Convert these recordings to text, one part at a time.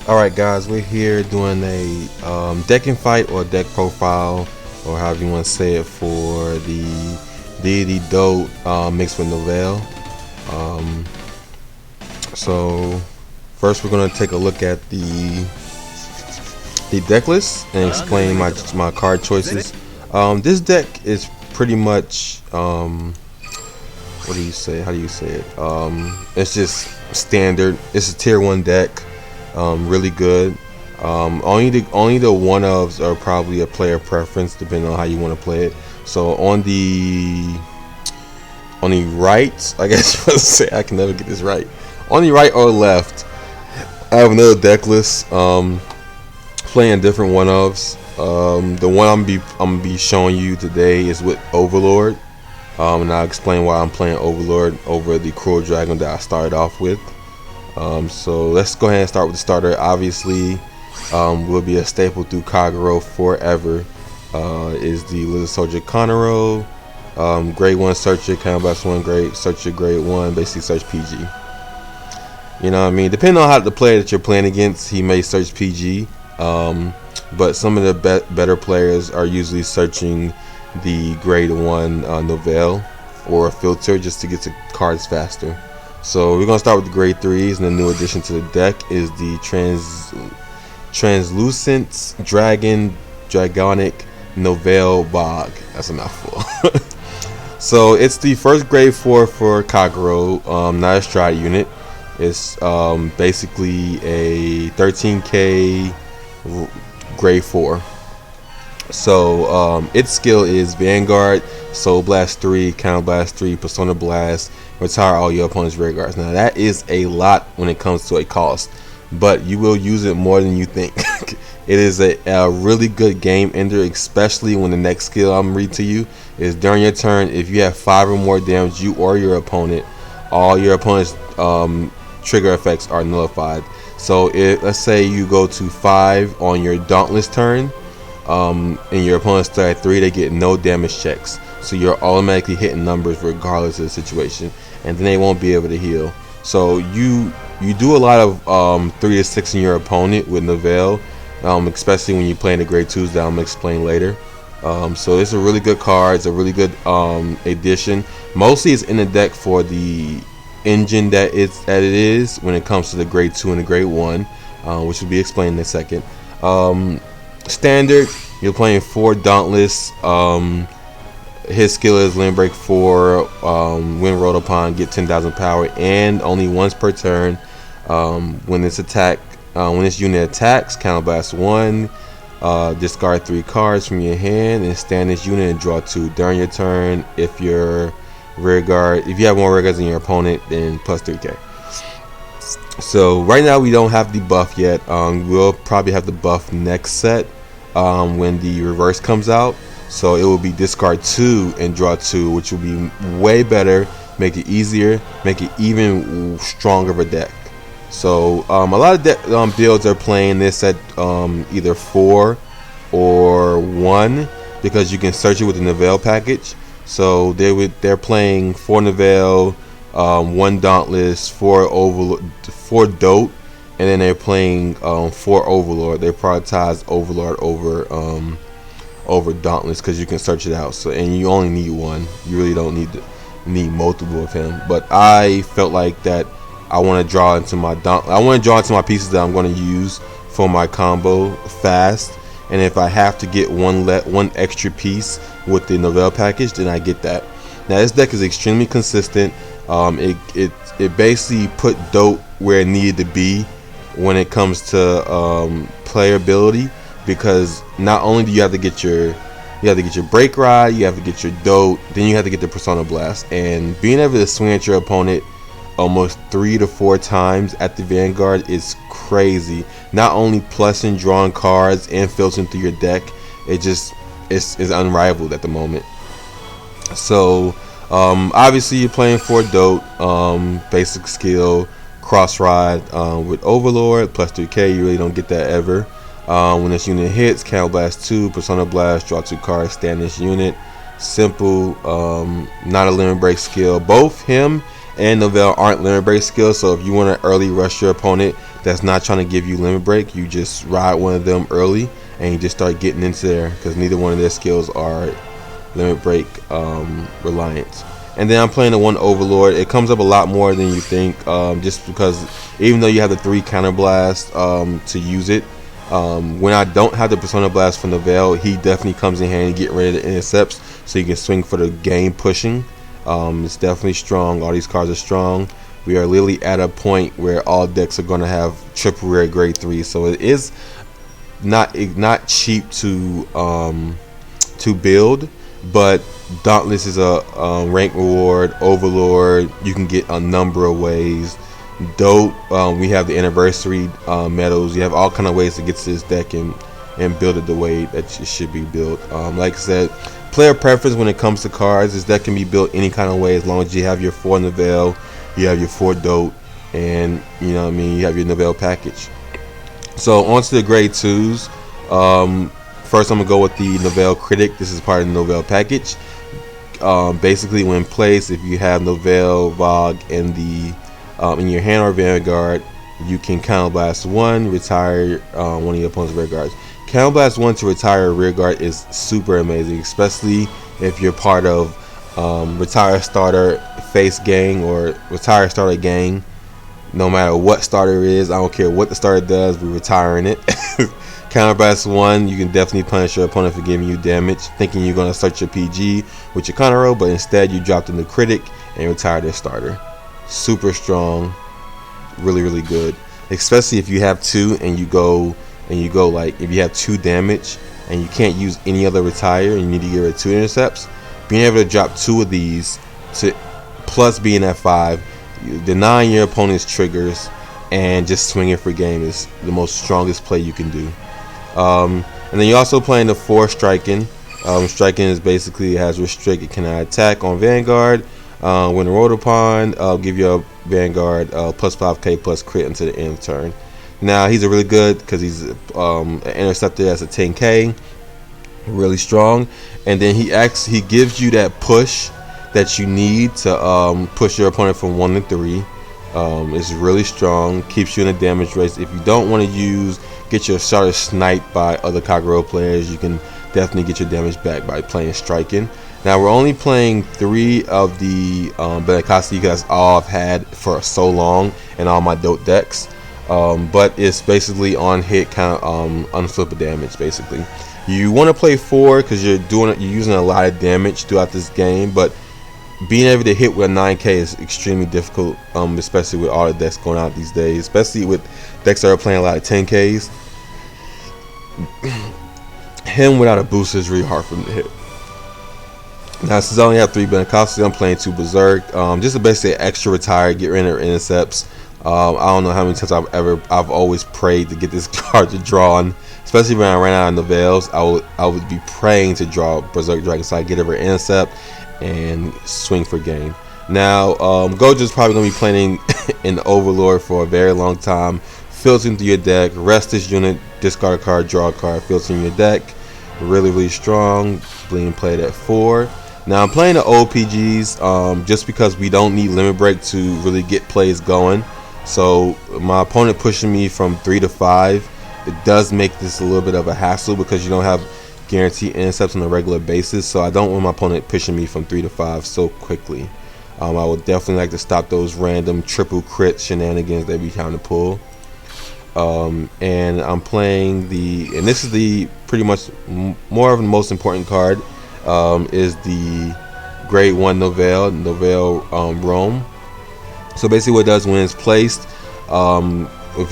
Alright guys, we're here doing a decking fight or deck profile, or however you want to say it, for the DDD DOTE mixed with Nouvelle. So first we're going to take a look at the deck list and explain my card choices. This deck is pretty much what do you say? How do you say it? It's just standard. It's a tier 1 deck. Really good. Only the one ofs are probably a player preference depending on how you want to play it. So on the right, I guess let's say, I can never get this right. On the right or left, I have another deck list. Playing different one ofs. The one I'm gonna be showing you today is with Overlord. And I'll explain why I'm playing Overlord over the Cruel Dragon that I started off with. So let's go ahead and start with the starter. Obviously, will be a staple through Kagero forever. Is the Little Soldier Conero, grade 1 searcher, Canvas 1 grade searcher, grade 1, basically search PG. You know what I mean? Depending on how the player that you're playing against, he may search PG. But some of the better players are usually searching the grade 1 Nouvelle or a filter just to get to cards faster. So we're gonna start with the grade 3s, and the new addition to the deck is the Translucent Dragonic Nouvelle Bog. That's a mouthful. So it's the first grade 4 for Kagero, not a stride unit. It's basically a 13k grade 4. So its skill is Vanguard, Soul Blast 3, Counter Blast 3, Persona Blast, retire all your opponent's rear guards. Now that is a lot when it comes to a cost, but you will use it more than you think. It is a really good game ender, especially when the next skill I'm reading to you is during your turn. If you have 5 or more damage, you or your opponent, all your opponent's trigger effects are nullified. So let's say you go to 5 on your Dauntless turn, and your opponent's start at 3, they get no damage checks. So you're automatically hitting numbers regardless of the situation, and then they won't be able to heal. So you do a lot of 3 to 6 in your opponent with Nouvelle, especially when you're playing the grade 2s that I'm gonna explain later. So it's a really good card. It's a really good addition. Mostly it's in the deck for the engine that it is when it comes to the grade 2 and the grade 1, which will be explained in a second. Standard, you're playing 4 Dauntless. His skill is Limb Break 4, when rolled upon, get 10,000 power, and only once per turn. When this unit attacks, Counter Blast 1, discard 3 cards from your hand, and stand this unit and draw 2 during your turn. If your rear guard, if you have more rear guards than your opponent, then plus 3k. So right now we don't have the buff yet. We'll probably have the buff next set when the reverse comes out. So it will be discard 2 and draw 2, which will be way better, make it easier, make it even stronger of a deck. So a lot of builds are playing this at either 4 or 1, because you can search it with the Nouvelle package. So they're playing 4 Nouvelle, 1 Dauntless, 4 DOTE, and then they're playing 4 Overlord. They prioritize Overlord over Dauntless because you can search it out. So, and you only need 1. You really don't need multiple of him. But I felt like that I want to draw into my pieces that I'm going to use for my combo fast. And if I have to get one extra piece with the Nouvelle package, then I get that. Now this deck is extremely consistent. It basically put DOTE where it needed to be when it comes to playability, because not only do you have to get your break ride, you have to get your DOTE, then you have to get the Persona Blast, and being able to swing at your opponent almost 3 to 4 times at the Vanguard is crazy. Not only plussing, drawing cards, and filtering through your deck, it's unrivaled at the moment. So obviously you're playing for DOTE, basic skill, cross ride with Overlord, plus 3k. You really don't get that ever. When this unit hits, Counter Blast 2, Persona Blast, draw 2 cards, stand this unit. Simple, not a limit break skill. Both him and Nouvelle aren't limit break skills. So if you want to early rush your opponent that's not trying to give you limit break, you just ride one of them early and you just start getting into there, because neither one of their skills are limit break reliant. And then I'm playing the one Overlord. It comes up a lot more than you think, just because even though you have the 3 counter blast to use it, when I don't have the Persona Blast from Nouvelle, he definitely comes in handy getting rid of the intercepts, so you can swing for the game pushing. It's definitely strong. All these cards are strong. We are literally at a point where all decks are going to have triple rare grade 3, so it is not cheap to build. But Dauntless is a rank reward. Overlord, you can get a number of ways. DOTE, we have the anniversary medals. You have all kind of ways to get to this deck and build it the way that it should be built. Like I said, player preference when it comes to cards. This deck can be built any kind of way, as long as you have your 4 Nouvelle, you have your 4 DOTE, and you know what I mean, you have your Nouvelle package. So on to the grade 2s. First, I'm gonna go with the Nouvelle Critic. This is part of the Nouvelle package. Basically, when placed, if you have Nouvelle, Vogue in in your hand or Vanguard, you can counterblast 1, retire one of your opponent's rear guards. Counterblast 1 to retire a rear guard is super amazing, especially if you're part of retire starter face gang or retire starter gang. No matter what starter is, I don't care what the starter does, we're retiring it. Counterblast 1, you can definitely punish your opponent for giving you damage, thinking you're going to search your PG with your counter row, but instead you drop them to critic and retire their starter. Super strong, really good, especially if you have 2 and you go like, if you have 2 damage and you can't use any other retire and you need to get rid of 2 intercepts, being able to drop 2 of these to plus being at 5, denying your opponent's triggers and just swinging for game is the most strongest play you can do. And then you're also playing the 4 striking. Striking is basically, it has restrict, it cannot attack on Vanguard. When rolled upon, give your Vanguard plus 5k plus crit until the end of the turn. Now he's a really good, because he's an interceptor that's a 10k, really strong. And then he gives you that push that you need to push your opponent from 1 to 3. It's really strong, keeps you in a damage race. If you don't want to get your starter sniped by other Kagero players, you can definitely get your damage back by playing striking. Now we're only playing 3 of the Benakasi, because that's all I've had for so long in all my DOTE decks. But it's basically on hit kind of unflip damage. Basically, you want to play 4 because you're using a lot of damage throughout this game, but being able to hit with a 9k is extremely difficult, especially with all the decks going out these days, especially with decks that are playing a lot of 10ks. Him without a booster is really hard for him to hit. Now, since I only have 3 Benakasi, I'm playing 2 Berserk, just to basically extra retire, get rid of intercepts. I don't know how many times I've always prayed to get this card to draw on, especially when I ran out of Nouvelles. I would be praying to draw Berserk Dragon so I get over intercept and swing for game. Now, Gojo's probably going to be playing in Overlord for a very long time. Filtering through your deck, rest this unit, discard a card, draw a card, filtering your deck. Really strong, being played at 4. Now I'm playing the OPGs just because we don't need limit break to really get plays going. So my opponent pushing me from 3 to 5, it does make this a little bit of a hassle because you don't have guaranteed intercepts on a regular basis. So I don't want my opponent pushing me from 3 to 5 so quickly. I would definitely like to stop those random triple crit shenanigans that we trying to pull. And I'm playing and this is the pretty much more of the most important card, is the grade 1 Nouvelle Rome. So basically what it does when it's placed, if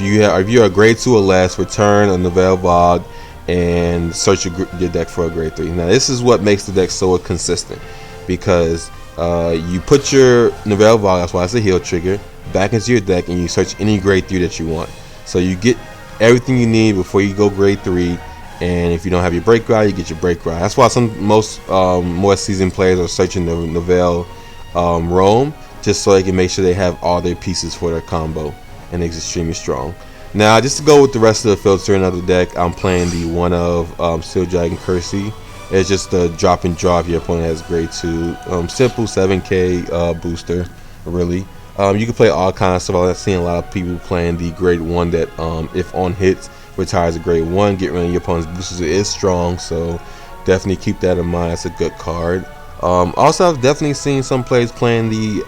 you're a grade 2 or less, return a Nouvelle Vogue and search your deck for a grade 3. Now this is what makes the deck so consistent, because you put your Nouvelle Vogue, that's why it's a heal trigger, back into your deck, and you search any grade 3 that you want. So you get everything you need before you go grade 3, and if you don't have your break ride, you get your break ride. That's why most more seasoned players are searching the Nouvelle Rome, just so they can make sure they have all their pieces for their combo, and it's extremely strong. Now, just to go with the rest of the filtering of the deck, I'm playing the one of Steel Dragon Kersey. It's just a drop and draw if your opponent has grade 2. Simple 7k booster, really. You can play all kinds of stuff. I've seen a lot of people playing the grade 1 that if on hits retires a grade 1, get rid of your opponent's boosters. It is strong, so definitely keep that in mind. It's a good card. Also, I've definitely seen some players playing the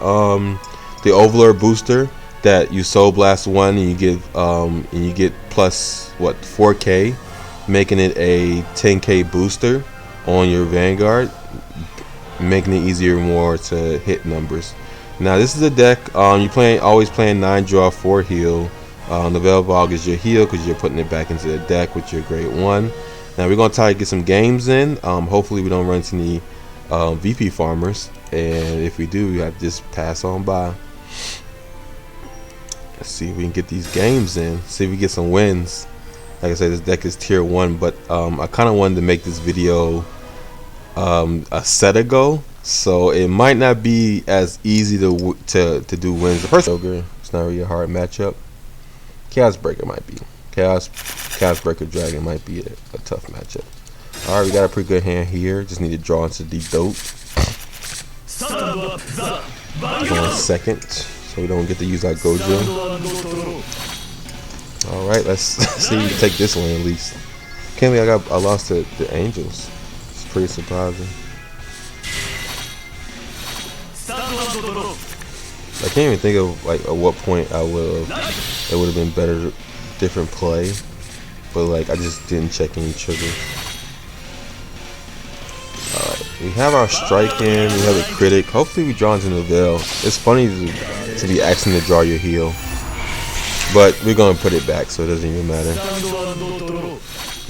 Overlord booster that you Soul Blast 1 and you get plus what 4K, making it a 10K booster on your Vanguard, making it easier more to hit numbers. Now this is a deck you always playing 9 draw 4 heal. Nouvelle Vogue is your heal because you're putting it back into the deck with your grade 1. Now we're gonna try to get some games in. Hopefully we don't run into any VP farmers, and if we do, we have to just pass on by. Let's see if we can get these games in. See if we get some wins. Like I said, this deck is tier 1, but I kind of wanted to make this video a set ago, so it might not be as easy to do wins. The first ogre, it's not really a hard matchup. Chaos Breaker might be. Chaos Breaker Dragon might be a tough matchup. Alright, we got a pretty good hand here. Just need to draw into the DOTE. 1 second, so we don't get to use our Gojo. Alright, let's see if we can take this one at least. Can't believe I lost to the Angels. It's pretty surprising. I can't even think of like at what point it would have been better, different play, but like I just didn't check any triggers. Alright, we have our strike in, we have a critic. Hopefully we draw into Nouvelle. It's funny to be asking to draw your heal, but we're gonna put it back, so it doesn't even matter.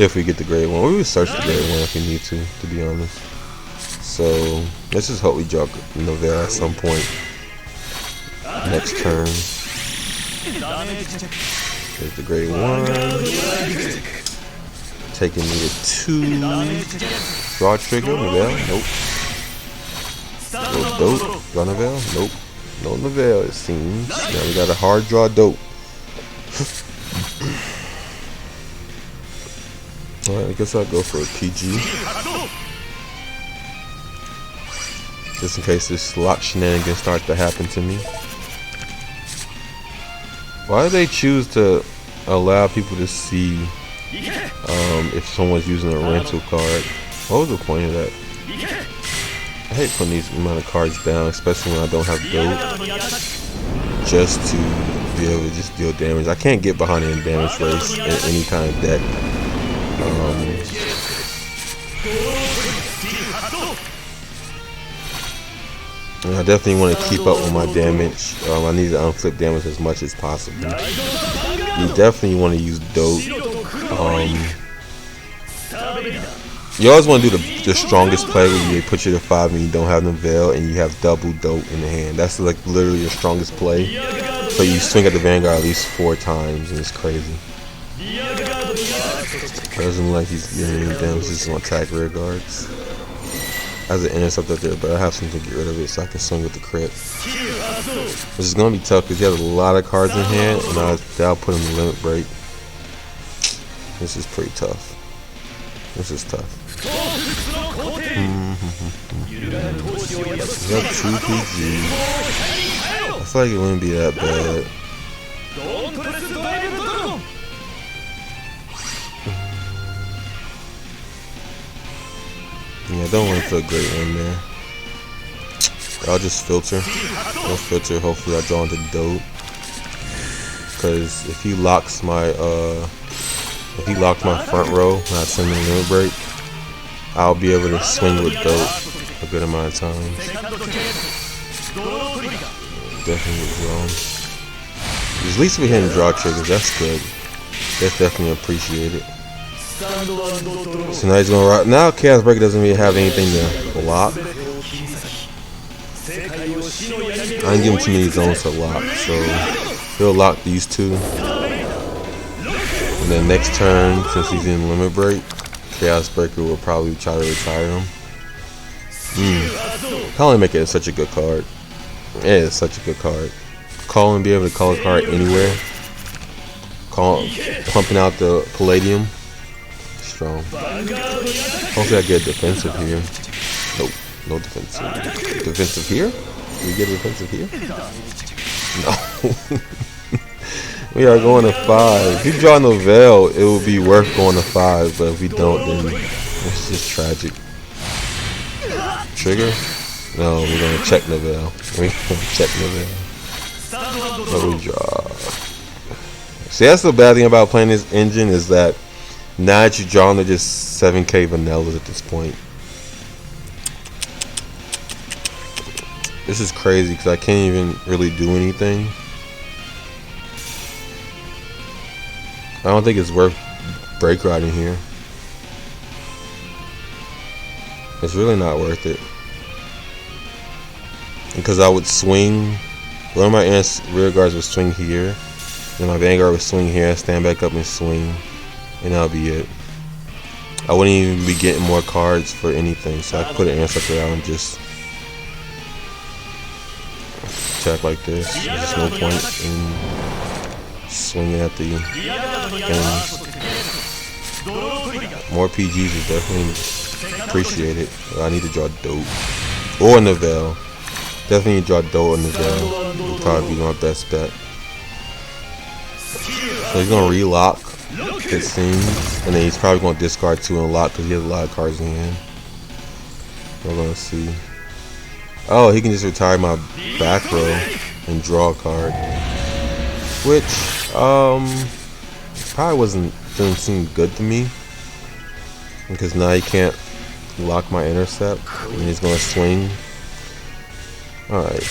If we get the grade 1, we will search the grade 1 if we need to be honest. So let's just hope we draw Nouvelle at some point next turn. There's the grade 1. Taking me to 2. Draw trigger, Nouvelle, nope. No DOTE, draw Nouvelle, nope. No Nouvelle it seems. Now we got a hard draw DOTE. Alright, I guess I'll go for a PG. Just in case this lock shenanigans start to happen to me. Why do they choose to allow people to see if someone's using a rental card? What was the point of that? I hate putting these amount of cards down, especially when I don't have DOTE, just to be able to just deal damage. I can't get behind any damage race in any kind of deck. And I definitely want to keep up with my damage. I need to unflip damage as much as possible. You definitely want to use DOTE. You always want to do the strongest play where you put you to 5 and you don't have Nouvelle and you have double DOTE in the hand. That's like literally your strongest play. So you swing at the Vanguard at least 4 times and it's crazy. Doesn't like he's getting any damage, just gonna attack rear guards. Has an intercept up there, but I have something to get rid of it so I can swing with the crit. Which is gonna be tough because he has a lot of cards in hand, and that'll put him in limit break. This is pretty tough. This is tough. We have 2 PG. I feel like it wouldn't be that bad. Yeah, I don't want to put a great one there. I'll just filter. I'll filter. Hopefully, I draw into DOTE. Because if he locks my front row when I send him limit break, I'll be able to swing with DOTE a good amount of times. Definitely draw. At least we hitting draw triggers. That's good. That's definitely appreciated. So now he's gonna rock. Now Chaos Breaker doesn't really have anything to lock. I didn't give him too many zones to lock, so he'll lock these 2. And then next turn, since he's in limit break, Chaos Breaker will probably try to retire him. Probably make it such a good card. It is such a good card. Call and be able to call a card anywhere. Pumping out the Palladium. Strong. Hopefully I get defensive here. Nope, no defensive. Defensive here? Do we get a defensive here? No. We are going to 5. If we draw Nouvelle, it would be worth going to 5, but if we don't, then it's just tragic. Trigger? No, we're going to check Nouvelle. We're going to check Nouvelle. What we draw? See, that's the bad thing about playing this engine is that now that you draw, they're just 7K vanillas at this point. This is crazy because I can't even really do anything. I don't think it's worth break riding here. It's really not worth it. Because I would swing. One of my rear guards would swing here. Then my Vanguard would swing here, stand back up and swing. And that'll be it. I wouldn't even be getting more cards for anything. So I could put an interceptor out and just attack like this. There's just no point in swinging at the ends. More PGs is definitely appreciated. I need to draw DOTE or Nouvelle. Definitely need to draw DOTE or Nouvelle. Would probably be my best bet. So he's gonna relock, it seems, and then he's probably gonna discard 2 and lock because he has a lot of cards in hand. We're gonna see. Oh, he can just retire my back row and draw a card, which probably didn't seem good to me because now he can't lock my intercept and he's gonna swing. All right.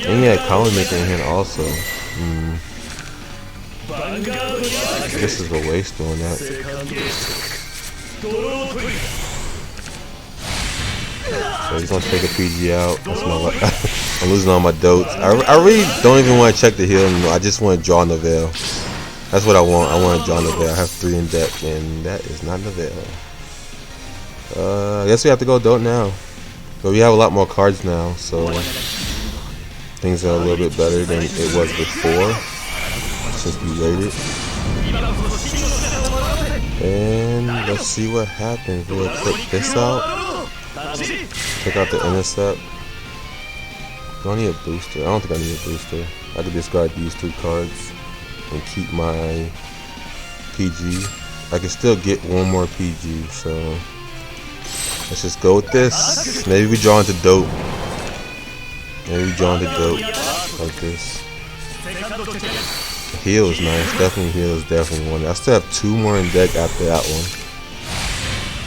And he had column maker in hand also. This is a waste doing that. So he's gonna take a PG out. That's my I'm losing all my dotes. I really don't even want to check the hill anymore. I just want to draw Nouvelle. That's what I want. I want to draw Nouvelle. I have 3 in deck, and that is not Nouvelle. I guess we have to go DOTE now. But we have a lot more cards now, so things are a little bit better than it was before since we waited. And let's see what happens. We'll click this out. Take out the intercept. Do I need a booster? I don't think I need a booster. I could discard these 3 cards and keep my PG. I can still get 1 more PG, so let's just go with this. Maybe we draw into DOTE. Maybe we draw into DOTE like this. Heal is nice. Definitely heal is definitely one. I still have 2 more in deck after that one.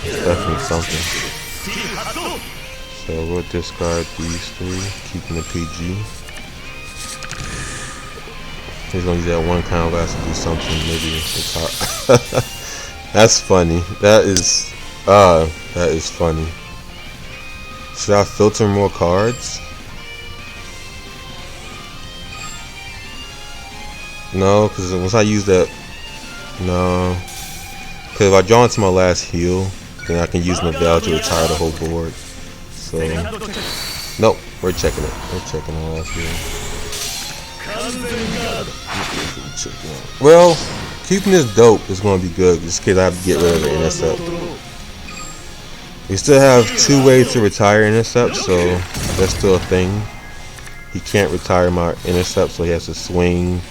It's definitely something. So we'll discard these 3, keeping the PG. He's gonna use that 1 kind blast to do something. Maybe it's hot. That's funny. That is funny. Should I filter more cards? No, because once I use that, no. Because if I draw into my last heal, then I can use Nouvelle to retire the whole board. So, nope, we're checking it. We're checking the last heal. Well, keeping this DOTE is going to be good, just because I have to get rid of the intercept. We still have 2 ways to retire intercept, so that's still a thing. He can't retire my intercept, so he has to swing,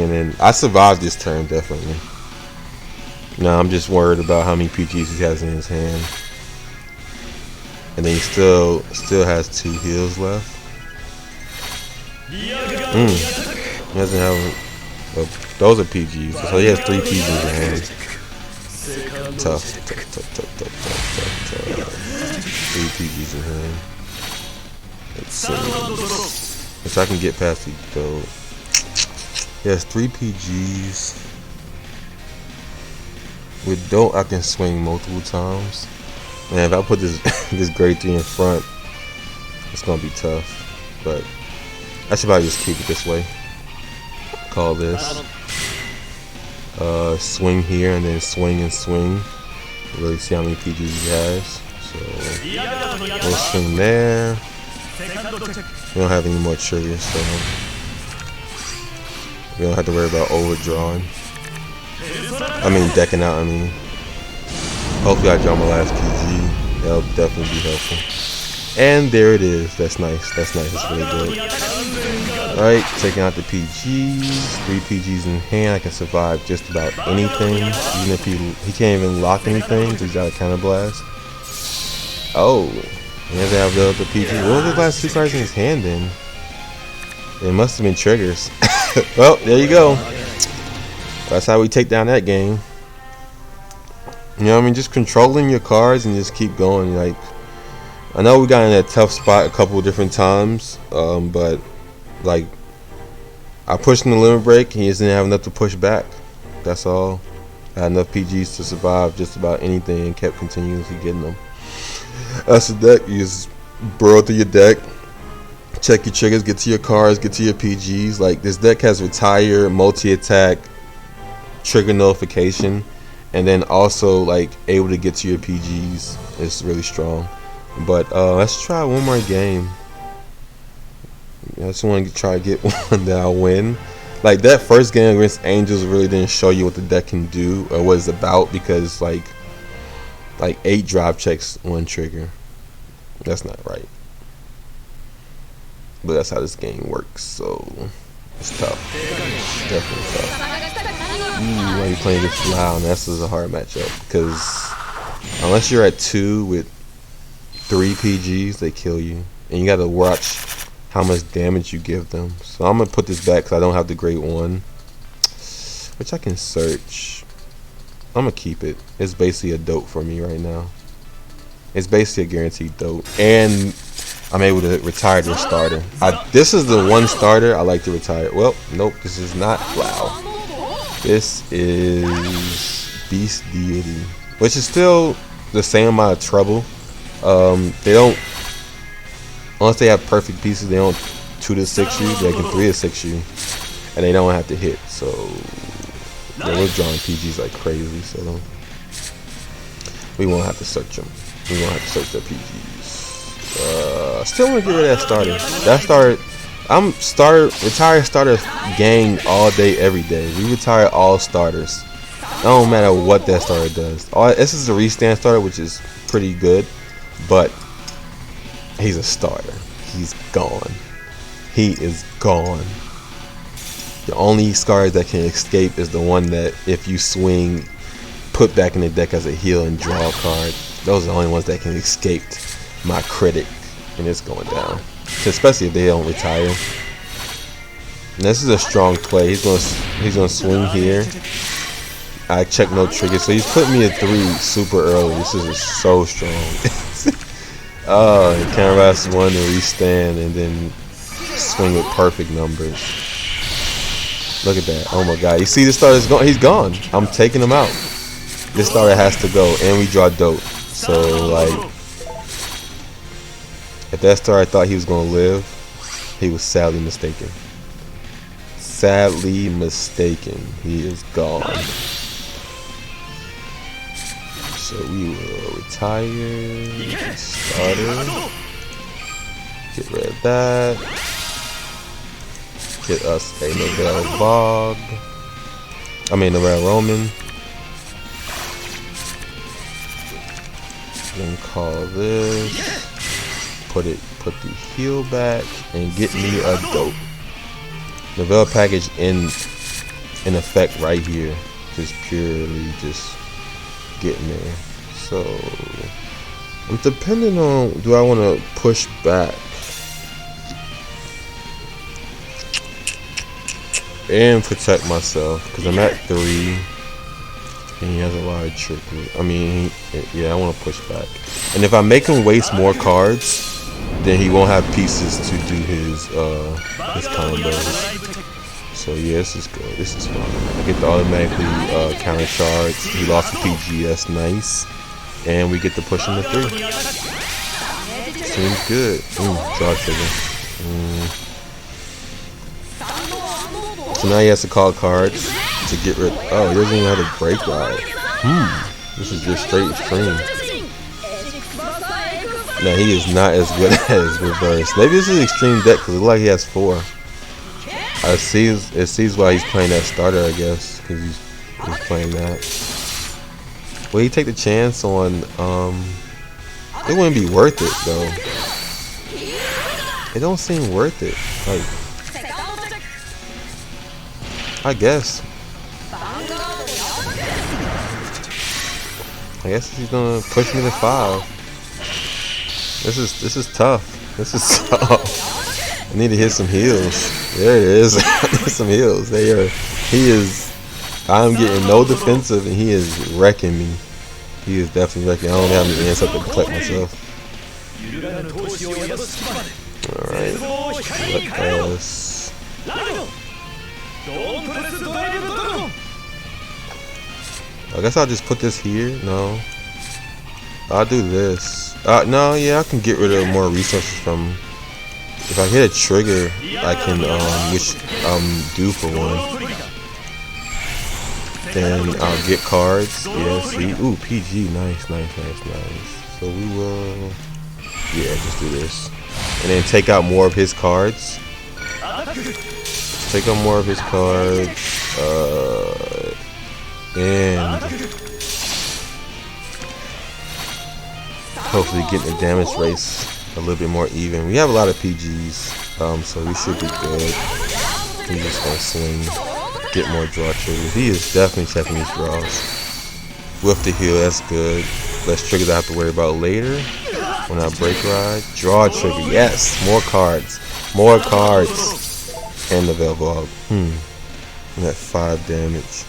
and then I survived this turn definitely. Now I'm just worried about how many PGs he has in his hand, and then he still has 2 heals left. He doesn't have. Well, those are PGs, so he has 3 PGs in hand. Tough. 3 PGs in hand. Let's see. If I can get past the DOTE. He has 3 PGs. With DOTE, I can swing multiple times. Man, if I put this this grade 3 in front, it's gonna be tough. But I should probably just keep it this way. Call this. Swing here and then swing and swing. Really see how many PGs he has. So we'll swing there. We don't have any more triggers, so we don't have to worry about overdrawing. I mean decking out, I mean. Hopefully I draw my last PG. That'll definitely be helpful. And there it is. That's nice. That's nice. That's really good. Alright, taking out the PGs. 3 PGs in hand. I can survive just about anything. Even if he can't even lock anything. He's got a counter blast. Oh. He doesn't have the PG. What was the last 2 cards in his hand then? It must have been triggers. Well, there you go. That's how we take down that game. You know what I mean? Just controlling your cards and just keep going. Like, I know we got in that tough spot a couple of different times, but like I pushed in the limit break, he just didn't have enough to push back. That's all. I had enough PGs to survive just about anything and kept continuously getting them. That's the deck. You just burrow through your deck, check your triggers, get to your cards, get to your PGs. Like, this deck has retire, multi-attack, trigger notification, and then also like able to get to your PGs. It's really strong. But let's try one more game. I just want to try to get one that I'll win. Like, that first game against Angels really didn't show you what the deck can do or what it's about, because like 8 drive checks, 1 trigger. That's not right. But that's how this game works, so it's tough. It's definitely tough. Why are you playing against Loud? This is a hard matchup, because unless you're at 2 with 3 PGs, they kill you, and you gotta watch how much damage you give them. So I'm gonna put this back because I don't have the Great One, which I can search. I'm gonna keep it. It's basically a DOTE for me right now. It's basically a guaranteed DOTE, and I'm able to retire this starter. This is the one starter I like to retire. Well, nope, this is not. Wow, this is Beast Deity, which is still the same amount of trouble. They don't, unless they have perfect pieces, they don't 2 to 6 you, they can 3 to 6 you, and they don't have to hit. So yeah, we're drawing PGs like crazy, so we won't have to search them. We won't have to search their PGs. Still want to get rid of that starter. That starter, retire starter gang all day, every day. We retire all starters. It don't matter what that starter does. This is a restand starter, which is pretty good. But he's a starter. He's gone. He is gone. The only scars that can escape is the one that, if you swing, put back in the deck as a heal and draw a card. Those are the only ones that can escape my critic, and it's going down. Especially if they don't retire. And this is a strong play. He's gonna swing here. I check no trigger, so he's putting me at 3 super early. This is so strong. Oh, Canvas 1 to restand and then swing with perfect numbers. Look at that. Oh my god. You see, this starter's gone. He's gone. I'm taking him out. This starter has to go, and we draw DOTE. So, like, if that starter thought he was going to live, he was sadly mistaken. Sadly mistaken. He is gone. So we will retire starter. Get rid of that. Get us a Nouvelle Vogue. Nouvelle Roman. Then call this. Put the heal back and get me a DOTE. Nouvelle package in effect right here. Just purely just getting there. So I'm depending on, do I want to push back and protect myself, because I'm at 3 and he has a lot of trickery. Yeah, I want to push back, and if I make him waste more cards, then he won't have pieces to do his combos. So yeah, this is good. This is fine. I get to automatically counter charge. He lost the PG. That's nice. And we get to push him to 3. Seems good. Draw trigger. So now he has to call cards to get rid. Oh, he doesn't even have a break ride. This is just straight extreme. Now he is not as good as reverse. Maybe this is extreme deck because it looks like he has 4. It sees why he's playing that starter, I guess, because he's playing that. Will he take the chance on? It wouldn't be worth it though. it don't seem worth it. Like, I guess he's gonna push me to 5. This is tough. This is tough. I need to hit some heals. There it is. Some heals. They are. He is. I'm getting no defensive, and he is wrecking me. He is definitely wrecking. I don't have any answer to protect myself. All right. Let us. I guess I'll just put this here. No. I'll do this. No, yeah, I can get rid of more resources from. If I hit a trigger, I can which due for one. Then I'll get cards. Yeah, see. Ooh, PG. Nice. So we will. Yeah, just do this. And then take out more of his cards. Take out more of his cards. And hopefully getting the damage race a little bit more even. We have a lot of PGs, so we should be good. We're just gonna swing, get more draw triggers. He is definitely checking these draws. With the heal, that's good. Less triggers I have to worry about later. When I break ride, draw trigger, yes, more cards, and the Vanguard. And that 5 damage.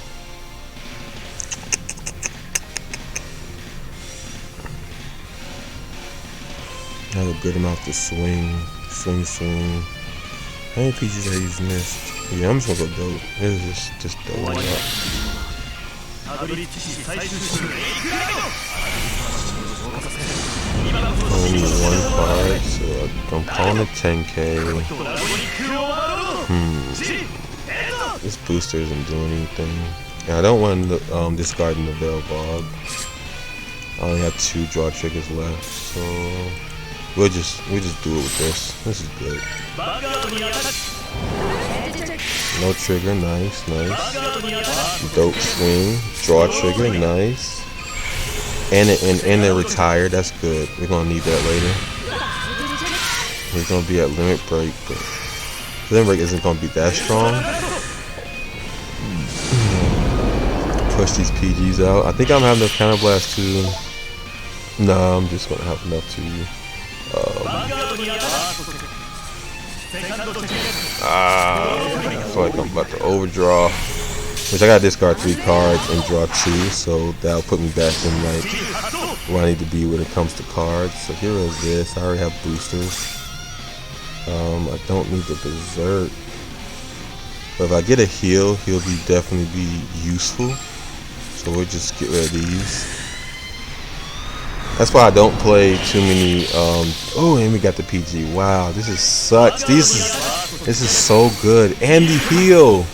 I have a good amount to swing. How many PGs I using this? Yeah, I'm just gonna go dope. This is just dope. Only 1 card, so I'm calling it 10k. This booster isn't doing anything. Yeah, I don't want to discard the Vanguard. I only have 2 draw triggers left, so we'll just do it with this. This is good. No trigger, nice. Dope swing, draw trigger, nice. And they retire, that's good. We're gonna need that later. He's gonna be at limit break, but limit break isn't gonna be that strong. Push these PGs out. I think I'm having enough counter blast too. No, I'm just gonna have enough to. I feel like I'm about to overdraw. Which I gotta discard 3 cards and draw 2, so that'll put me back in like where I need to be when it comes to cards. So here is this. I already have boosters. I don't need the berserk. But if I get a heal, he'll definitely be useful. So we'll just get rid of these. That's why I don't play too many. Oh, and we got the PG. Wow, this is such. This is so good. And the heal.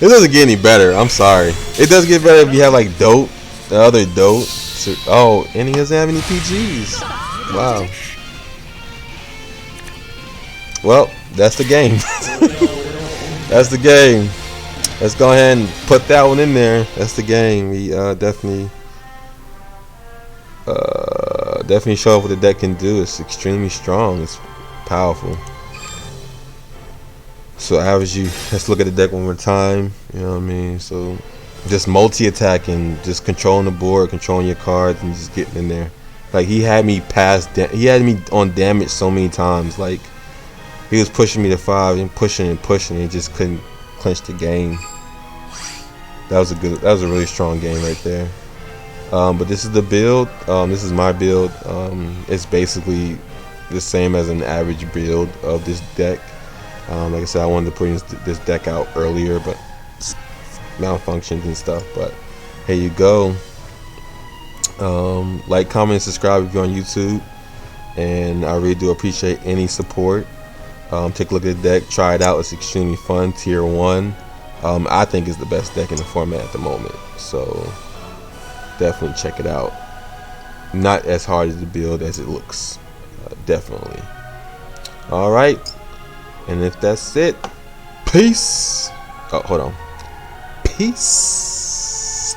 It doesn't get any better. I'm sorry. It does get better if you have like DOTE, the other DOTE. So, oh, and he doesn't have any PGs. Wow. Well, that's the game. That's the game. Let's go ahead and put that one in there. That's the game. We definitely show off what the deck can do. It's extremely strong. It's powerful. So let's look at the deck one more time. You know what I mean? So just multi-attacking, just controlling the board, controlling your cards, and just getting in there. Like he had me he had me on damage so many times. Like he was pushing me to 5 and pushing and just couldn't clinch the game. That was a really strong game right there. But this is the build. This is my build. It's basically the same as an average build of this deck. Like I said, I wanted to put this deck out earlier, but malfunctions and stuff. But here you go. Like, comment, and subscribe if you're on YouTube. And I really do appreciate any support. Take a look at the deck, try it out. It's extremely fun. Tier 1. I think is the best deck in the format at the moment. So definitely check it out. Not as hard to build as it looks. Definitely. Alright. And if that's it, peace. Oh, hold on. Peace.